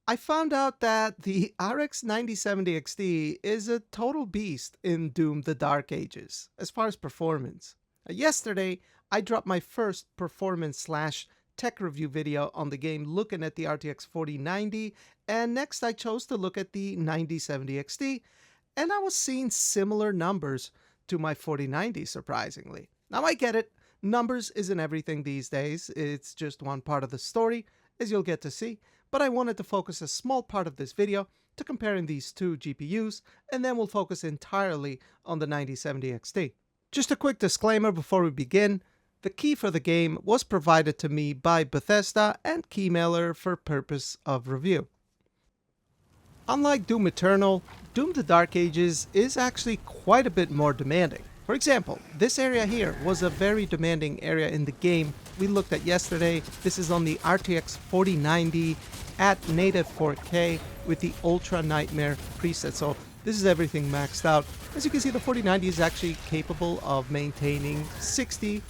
I found out that the RX 9070 XT is a total beast in Doom the Dark Ages, as far as performance. Yesterday, I dropped my first performance slash tech review video on the game looking at the RTX 4090, and next I chose to look at the 9070 XT, and I was seeing similar numbers to my 4090 surprisingly. Now I get it, numbers isn't everything these days, it's just one part of the story, as you'll get to see, but I wanted to focus a small part of this video to comparing these two GPUs, and then we'll focus entirely on the 9070 XT. Just a quick disclaimer before we begin, the key for the game was provided to me by Bethesda and Keymailer for purpose of review. Unlike Doom Eternal, Doom the Dark Ages is actually quite a bit more demanding. For example, this area here was a very demanding area in the game we looked at yesterday. This is on the RTX 4090 at native 4K with the Ultra Nightmare preset. So this is everything maxed out. As you can see, the 4090 is actually capable of maintaining 60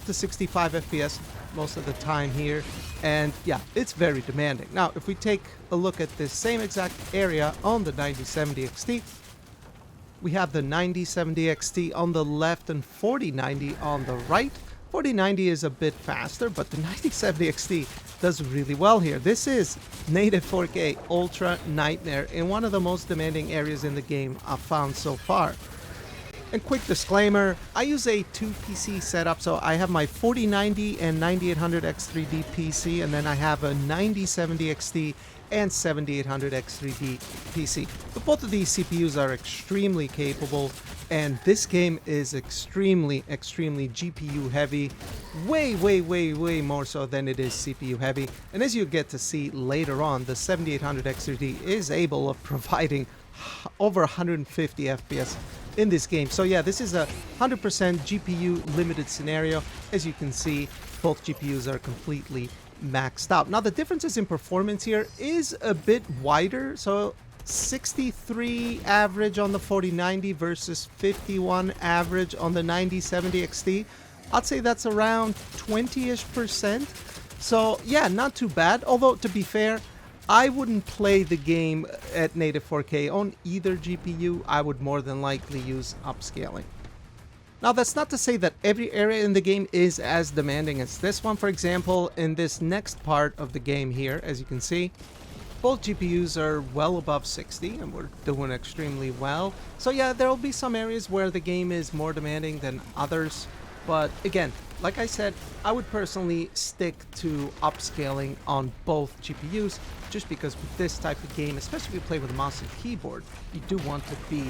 to 65 FPS most of the time here. And yeah, it's very demanding. Now, if we take a look at this same exact area on the 9070 XT, we have the 9070 XT on the left and 4090 on the right. 4090 is a bit faster, but the 9070 XT does really well here. This is native 4K Ultra Nightmare in one of the most demanding areas in the game I've found so far. And quick disclaimer, I use a 2 PC setup, so I have my 4090 and 9800 X3D PC, and then I have a 9070 XT and 7800 X3D PC. But both of these CPUs are extremely capable, and this game is extremely GPU heavy, way more so than it is CPU heavy. And as you get to see later on, the 7800 X3D is able of providing over 150 FPS in this game. So yeah, this is a 100% GPU limited scenario. As you can see, both GPUs are completely maxed out. Now the differences in performance here is a bit wider. So 63 average on the 4090 versus 51 average on the 9070 XT. I'd say that's around 20-ish%. So yeah, not too bad. Although to be fair, I wouldn't play the game at native 4K on either GPU. I would more than likely use upscaling. Now that's not to say that every area in the game is as demanding as this one. For example, in this next part of the game here, as you can see, both GPUs are well above 60 and we're doing extremely well. So yeah, there will be some areas where the game is more demanding than others. But again, like I said, I would personally stick to upscaling on both GPUs just because with this type of game, especially if you play with a mouse and keyboard, you do want to be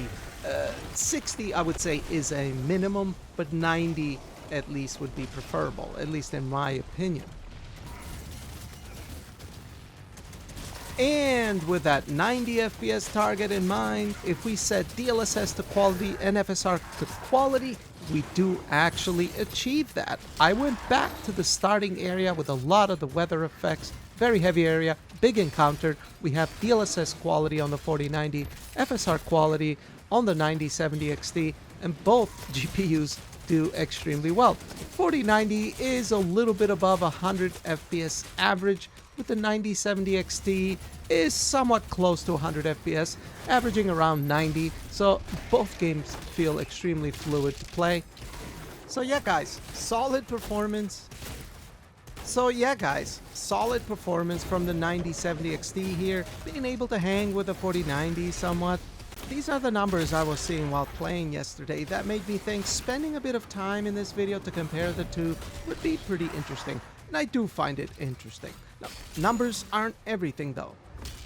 60, I would say, is a minimum, but 90 at least would be preferable, at least in my opinion. And with that 90 FPS target in mind, if we set DLSS to quality and FSR to quality, we do actually achieve that. I went back to the starting area with a lot of the weather effects, very heavy area, big encounter. We have DLSS quality on the 4090, FSR quality on the 9070 XT, and both GPUs do extremely well. 4090 is a little bit above 100 FPS average, with the 9070 XT is somewhat close to 100 FPS, averaging around 90, so both games feel extremely fluid to play. So yeah guys, solid performance from the 9070 XT here, being able to hang with the 4090 somewhat. These are the numbers I was seeing while playing yesterday that made me think spending a bit of time in this video to compare the two would be pretty interesting, and I do find it interesting. Now, numbers aren't everything though,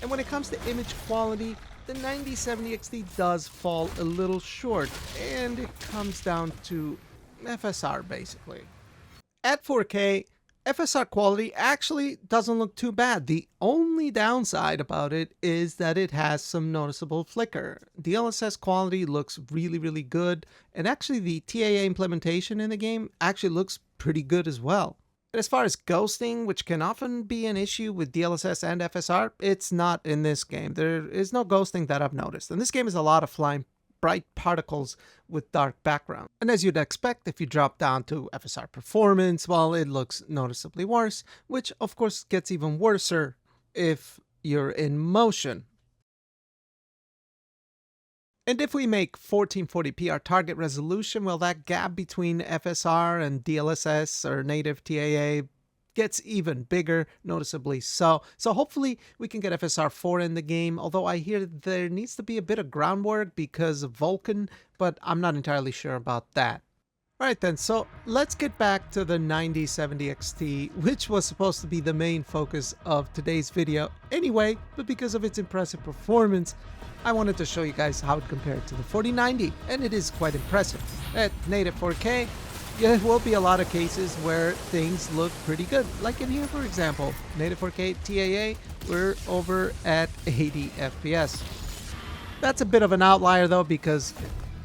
and when it comes to image quality, the 9070 XT does fall a little short, and it comes down to FSR basically. At 4K, FSR quality actually doesn't look too bad. The only downside about it is that it has some noticeable flicker. DLSS quality looks really good, and actually the TAA implementation in the game actually looks pretty good as well. And as far as ghosting, which can often be an issue with DLSS and FSR, it's not in this game. There is no ghosting that I've noticed. And this game is a lot of flying bright particles with dark background. And as you'd expect, if you drop down to FSR Performance, well, it looks noticeably worse, which of course gets even worser if you're in motion. And if we make 1440p our target resolution, well, that gap between FSR and DLSS or native TAA gets even bigger, noticeably so. So hopefully we can get FSR 4 in the game, although I hear there needs to be a bit of groundwork because of Vulkan, but I'm not entirely sure about that. Alright then, so let's get back to the 9070 XT, which was supposed to be the main focus of today's video anyway, but because of its impressive performance, I wanted to show you guys how it compared to the 4090, and it is quite impressive. At native 4K, there will be a lot of cases where things look pretty good, like in here for example. Native 4K TAA, we're over at 80 FPS. That's a bit of an outlier though, because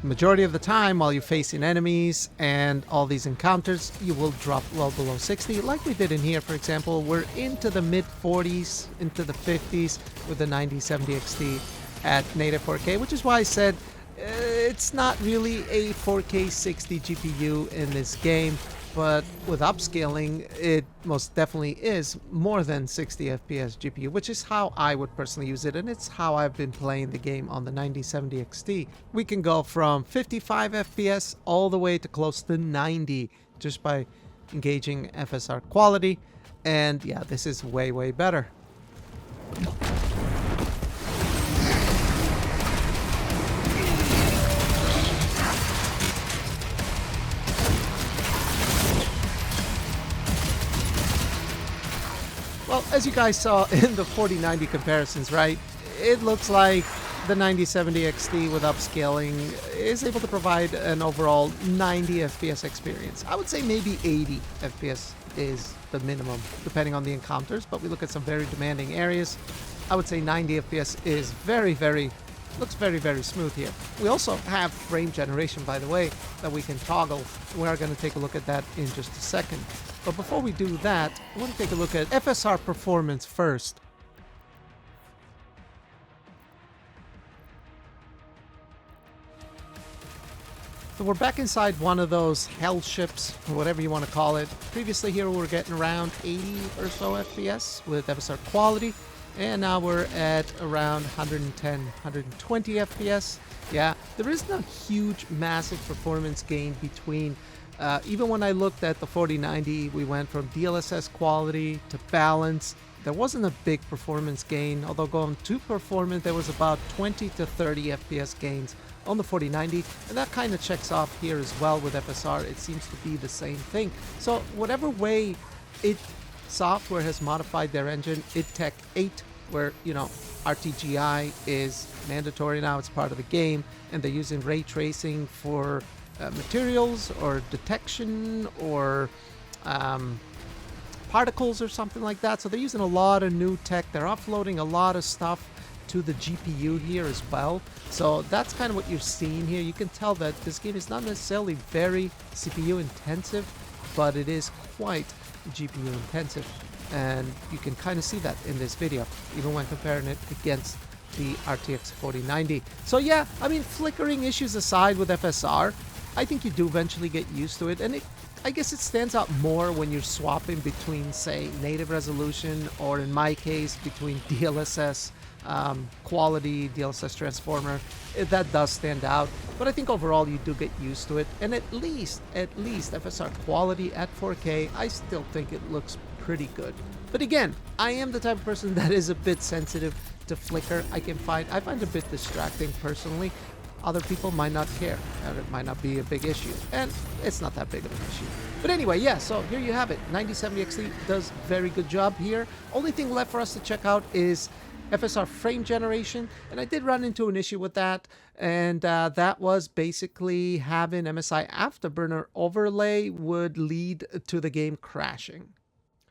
majority of the time while you're facing enemies and all these encounters, you will drop well below 60 like we did in here. For example, we're into the mid 40s, into the 50s with the 9070 XT at native 4K, which is why I said it's not really a 4K 60 GPU in this game, but with upscaling it most definitely is more than 60 FPS GPU, which is how I would personally use it, and it's how I've been playing the game on the 9070 XT. We can go from 55 FPS all the way to close to 90 just by engaging FSR Quality, and yeah, this is way better. Well, as you guys saw in the 4090 comparisons, right, it looks like the 9070 XT with upscaling is able to provide an overall 90 FPS experience. I would say maybe 80 FPS is the minimum, depending on the encounters, but we look at some very demanding areas. I would say 90 FPS is looks very smooth here. We also have frame generation, by the way, that we can toggle. We are going to take a look at that in just a second. But before we do that, I want to take a look at FSR Performance first. So we're back inside one of those hell ships, or whatever you want to call it. Previously here we were getting around 80 or so FPS with FSR Quality, and now we're at around 110, 120 FPS. Yeah, there isn't a huge, massive performance gain between. Even when I looked at the 4090, we went from DLSS quality to balance. There wasn't a big performance gain, although going to performance, there was about 20 to 30 FPS gains on the 4090, and that kind of checks off here as well with FSR. It seems to be the same thing. So whatever way software has modified their engine, Tech 8, where, you know, RTGI is mandatory now, it's part of the game, and they're using ray tracing for materials or detection or particles or something like that. So they're using a lot of new tech. They're offloading a lot of stuff to the GPU here as well. So that's kind of what you're seeing here. You can tell that this game is not necessarily very CPU intensive, but it is quite GPU intensive. And you can kind of see that in this video, even when comparing it against the RTX 4090. So yeah, I mean, flickering issues aside with FSR, I think you do eventually get used to it, and I guess it stands out more when you're swapping between, say, native resolution, or in my case, between DLSS quality, DLSS transformer. That does stand out, but I think overall you do get used to it, and at least FSR Quality at 4K, I still think it looks pretty good. But again, I am the type of person that is a bit sensitive to flicker. I find it a bit distracting personally. Other people might not care, and it might not be a big issue, and it's not that big of an issue. But anyway, yeah, so here you have it. 9070 XT does very good job here. Only thing left for us to check out is FSR Frame Generation, and I did run into an issue with that, and that was basically having MSI Afterburner overlay would lead to the game crashing.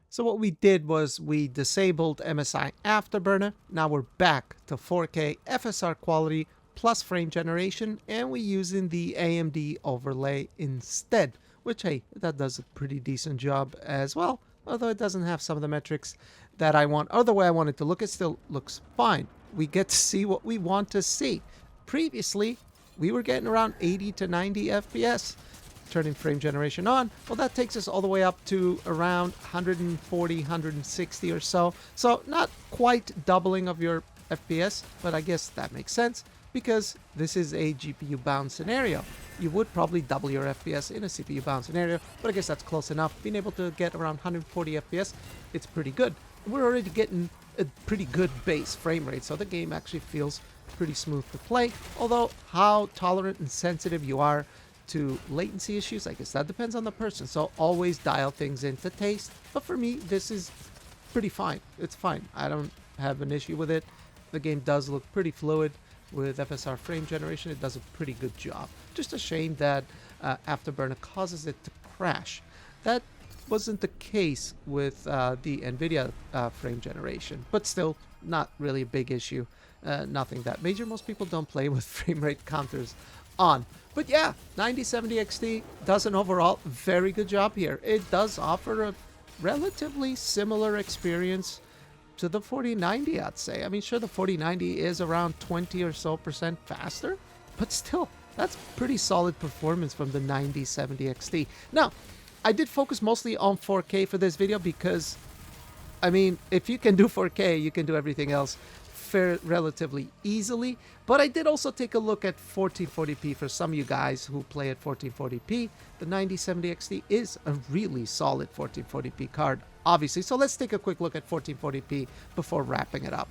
So what we did was we disabled MSI Afterburner. Now we're back to 4K FSR Quality plus frame generation, and we're using the AMD overlay instead, which, hey, that does a pretty decent job as well, although it doesn't have some of the metrics that I want, or the way I want it to look. It still looks fine. We get to see what we want to see. Previously, we were getting around 80 to 90 FPS. turning frame generation on, well, that takes us all the way up to around 140, 160 or so. So not quite doubling of your FPS, but I guess that makes sense because this is a GPU bound scenario. You would probably double your FPS in a CPU bound scenario, but I guess that's close enough. Being able to get around 140 FPS, it's pretty good. We're already getting a pretty good base frame rate, so the game actually feels pretty smooth to play. Although how tolerant and sensitive you are to latency issues, I guess that depends on the person. So always dial things into taste. But for me, this is pretty fine. It's fine. I don't have an issue with it. The game does look pretty fluid. With FSR Frame Generation, it does a pretty good job. Just a shame that Afterburner causes it to crash. That wasn't the case with the Nvidia Frame Generation, but still not really a big issue. Nothing that major. Most people don't play with frame rate counters on. But yeah, 9070 XT does an overall very good job here. It does offer a relatively similar experience to the 4090, I'd say. I mean, sure, the 4090 is around 20 or so % faster, but still, that's pretty solid performance from the 9070 XT. Now, I did focus mostly on 4K for this video because, I mean, if you can do 4K, you can do everything else relatively easily. But I did also take a look at 1440p for some of you guys who play at 1440p. The 9070 XT is a really solid 1440p card, obviously. So let's take a quick look at 1440p before wrapping it up.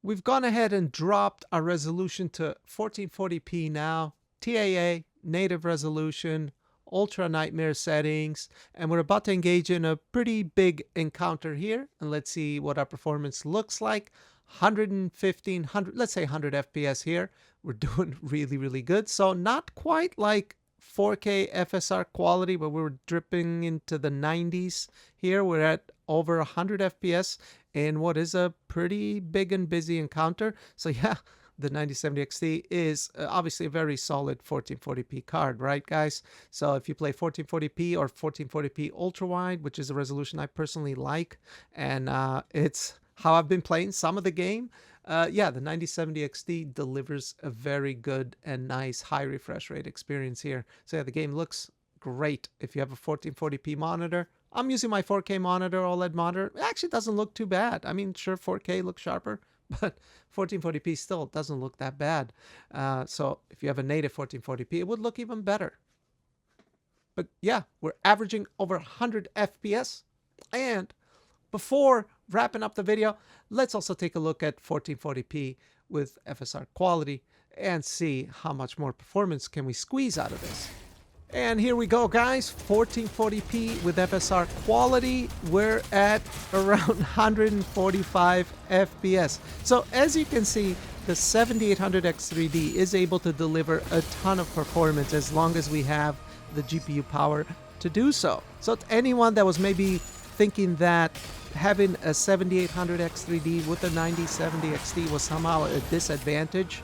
We've gone ahead and dropped our resolution to 1440p now. TAA, native resolution, ultra nightmare settings, and we're about to engage in a pretty big encounter here. And let's see what our performance looks like. 115, 100, let's say 100 FPS here. We're doing really, really good. So not quite like 4K FSR quality, but we're dripping into the 90s here. We're at over 100 FPS in what is a pretty big and busy encounter. So yeah, the 9070 XT is obviously a very solid 1440p card, right, guys? So if you play 1440p or 1440p ultra wide, which is a resolution I personally like, and it's how I've been playing some of the game, yeah, the 9070 XT delivers a very good and nice high refresh rate experience here. So yeah, the game looks great if you have a 1440p monitor. I'm using my 4K monitor, OLED monitor. It actually doesn't look too bad. I mean, sure, 4K looks sharper, but 1440p still doesn't look that bad. So if you have a native 1440p, it would look even better. But yeah, we're averaging over 100 FPS. And before wrapping up the video, let's also take a look at 1440p with FSR Quality and see how much more performance can we squeeze out of this. And here we go, guys. 1440p with FSR Quality. We're at around 145 FPS. So as you can see, the 7800X3D is able to deliver a ton of performance as long as we have the GPU power to do so. So to anyone that was maybe thinking that having a 7800X3D with a 9070XT was somehow a disadvantage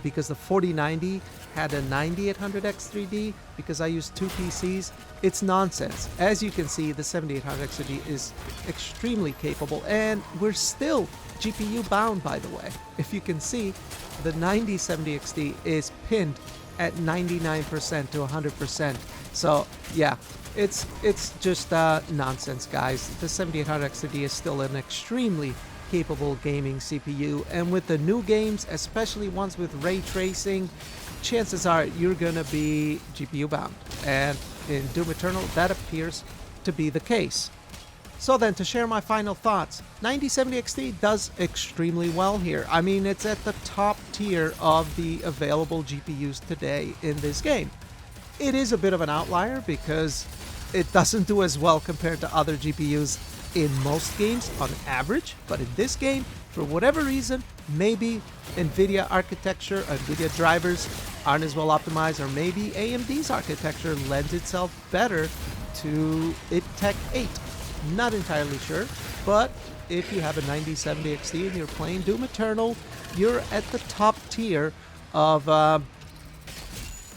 because the 4090 had a 9800X3D because I used two PCs, it's nonsense. As you can see, the 7800X3D is extremely capable, and we're still GPU bound, by the way. If you can see, the 9070XT is pinned at 99% to 100%. So yeah, it's just nonsense, guys. The 7800X3D is still an extremely capable gaming CPU, and with the new games, especially ones with ray tracing, chances are you're gonna be GPU bound, and in Doom Eternal that appears to be the case. So then, to share my final thoughts, 9070XT does extremely well here. I mean, it's at the top tier of the available GPUs today in this game. It is a bit of an outlier because it doesn't do as well compared to other GPUs in most games on average, but in this game, for whatever reason, maybe Nvidia architecture, Nvidia drivers aren't as well optimized, or maybe AMD's architecture lends itself better to Tech 8. Not entirely sure, but if you have a 9070 XT and you're playing Doom Eternal, you're at the top tier of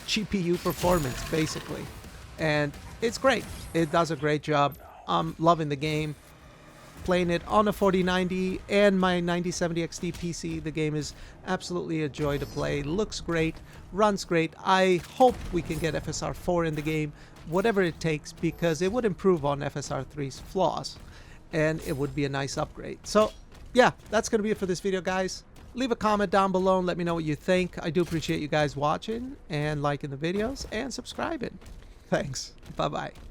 GPU performance, basically. And it's great. It does a great job. I'm loving the game. Playing it on a 4090 and my 9070 XT PC, the game is absolutely a joy to play. Looks great, runs great. I hope we can get FSR 4 in the game, whatever it takes, because it would improve on FSR 3's flaws, and it would be a nice upgrade. So yeah, that's going to be it for this video, guys. Leave a comment down below and let me know what you think. I do appreciate you guys watching and liking the videos and subscribing. Thanks. Bye-bye.